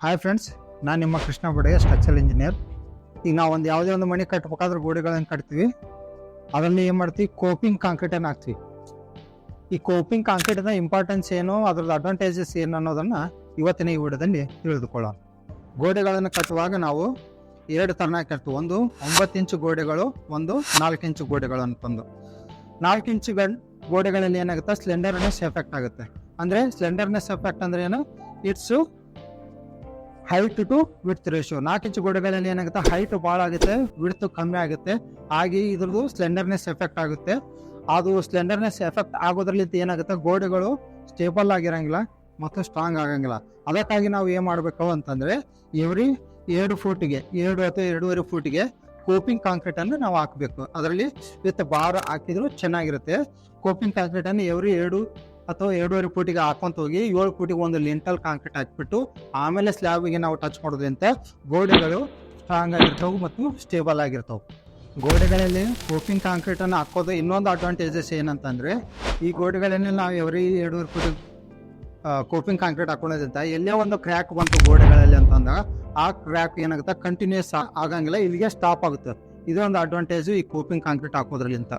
Hi friends, ನಾನು ನಿಮ್ಮ Krishna ಬಡೆ structural engineer. ಈಗ ನಾವು ಯಾವುದೇ ಒಂದು ಮನೆ ಕಟ್ಟಬೇಕಾದ್ರೆ ಗೋಡೆಗಳನ್ನು ಕಟ್ತೀವಿ. ಅದರಲ್ಲಿ ಏನು ಮಾಡ್ತೀವಿ, ಕೋಪಿಂಗ್ ಕಾಂಕ್ರೀಟನ್ನು ಹಾಕ್ತೀವಿ. ಈ ಕೋಪಿಂಗ್ ಕಾಂಕ್ರೀಟಿನ ಇಂಪಾರ್ಟೆನ್ಸ್ ಏನು, ಅದ್ರದ್ದು ಅಡ್ವಾಂಟೇಜಸ್ ಏನು ಅನ್ನೋದನ್ನು ಇವತ್ತಿನ ಈ ವಿಡಿಯೋದಲ್ಲಿ ತಿಳಿದುಕೊಳ್ಳೋಣ. ಗೋಡೆಗಳನ್ನು ಕಟ್ಟುವಾಗ ನಾವು ಎರಡು ಥರನಾಗಿ ಕಟ್ತೀವಿ. ಒಂದು 9 ಇಂಚು ಗೋಡೆಗಳು, ಒಂದು 4 ಇಂಚು ಗೋಡೆಗಳು ಅಂತಂದು. 4 ಇಂಚು ಗೋಡೆಗಳಲ್ಲಿ ಏನಾಗುತ್ತೆ, ಸ್ಲೆಂಡರ್ನೆಸ್ ಎಫೆಕ್ಟ್ ಆಗುತ್ತೆ. ಅಂದರೆ ಸ್ಲೆಂಡರ್ನೆಸ್ ಎಫೆಕ್ಟ್ ಅಂದರೆ ಏನು, it's height to width ratio. 4 ಇಂಚು ಗೋಡೆಗಳಲ್ಲಿ ಏನಾಗುತ್ತೆ, ಹೈಟ್ ಭಾಳ ಆಗುತ್ತೆ, ವಿಡ್ತ್ ಕಮ್ಮಿ ಆಗುತ್ತೆ. ಹಾಗೆ ಇದ್ರದ್ದು ಸ್ಲೆಂಡರ್ನೆಸ್ ಎಫೆಕ್ಟ್ ಆಗುತ್ತೆ. ಅದು ಸ್ಲೆಂಡರ್ನೆಸ್ ಎಫೆಕ್ಟ್ ಆಗೋದ್ರಲ್ಲಿಂದ ಏನಾಗುತ್ತೆ, ಗೋಡೆಗಳು ಸ್ಟೇಬಲ್ ಆಗಿರಂಗಿಲ್ಲ ಮತ್ತು ಸ್ಟ್ರಾಂಗ್ ಆಗಂಗಿಲ್ಲ. ಅದಕ್ಕಾಗಿ ನಾವು ಏನು ಮಾಡಬೇಕು ಅಂತಂದರೆ, ಎವ್ರಿ 2 ಫೂಟಿಗೆ 2 ಅಥವಾ 2.5 ಫೂಟಿಗೆ ಕೋಪಿಂಗ್ ಕಾಂಕ್ರೀಟನ್ನು ನಾವು ಹಾಕಬೇಕು. ಅದರಲ್ಲಿ ವಿತ್ ಬಾರ್ ಹಾಕಿದ್ರು ಚೆನ್ನಾಗಿರುತ್ತೆ. ಕೋಪಿಂಗ್ ಕಾಂಕ್ರೀಟನ್ನು ಎವ್ರಿ 2 ಅಥವಾ 2.5 ಫೂಟಿಗೆ ಹಾಕೊಂತ ಹೋಗಿ 7 ಫೂಟಿಗೆ ಒಂದು ಲಿಂಟಲ್ ಕಾಂಕ್ರೀಟ್ ಹಾಕಿಬಿಟ್ಟು ಆಮೇಲೆ ಸ್ಲ್ಯಾಬಿಗೆ ನಾವು ಟಚ್ ಮಾಡೋದ್ರಿಂದ ಗೋಡೆಗಳು ಸ್ಟ್ರಾಂಗ್ ಆಗಿರ್ತವೆ ಮತ್ತು ಸ್ಟೇಬಲ್ ಆಗಿರ್ತವೆ. ಗೋಡೆಗಳಲ್ಲಿ ಕೋಪಿಂಗ್ ಕಾಂಕ್ರೀಟನ್ನು ಹಾಕೋದು ಇನ್ನೊಂದು ಅಡ್ವಾಂಟೇಜಸ್ ಏನಂತಂದರೆ, ಈ ಗೋಡೆಗಳಲ್ಲಿ ನಾವು ಎವ್ರಿ 2.5 ಫೂಟಿಗೆ ಕೋಪಿಂಗ್ ಕಾಂಕ್ರೀಟ್ ಹಾಕೊಳ್ಳೋದ್ರಿಂದ ಎಲ್ಲೇ ಒಂದು ಕ್ರ್ಯಾಕ್ ಬಂತು ಗೋಡೆಗಳಲ್ಲಿ ಅಂತಂದಾಗ ಆ ಕ್ರ್ಯಾಕ್ ಏನಾಗುತ್ತೆ, ಕಂಟಿನ್ಯೂಸ್ ಆಗಂಗಿಲ್ಲ, ಇಲ್ಲಿಗೆ ಸ್ಟಾಪ್ ಆಗುತ್ತೆ. ಇದೊಂದು ಅಡ್ವಾಂಟೇಜು ಈ ಕೋಪಿಂಗ್ ಕಾಂಕ್ರೀಟ್ ಹಾಕೋದ್ರಲ್ಲಿಂತ.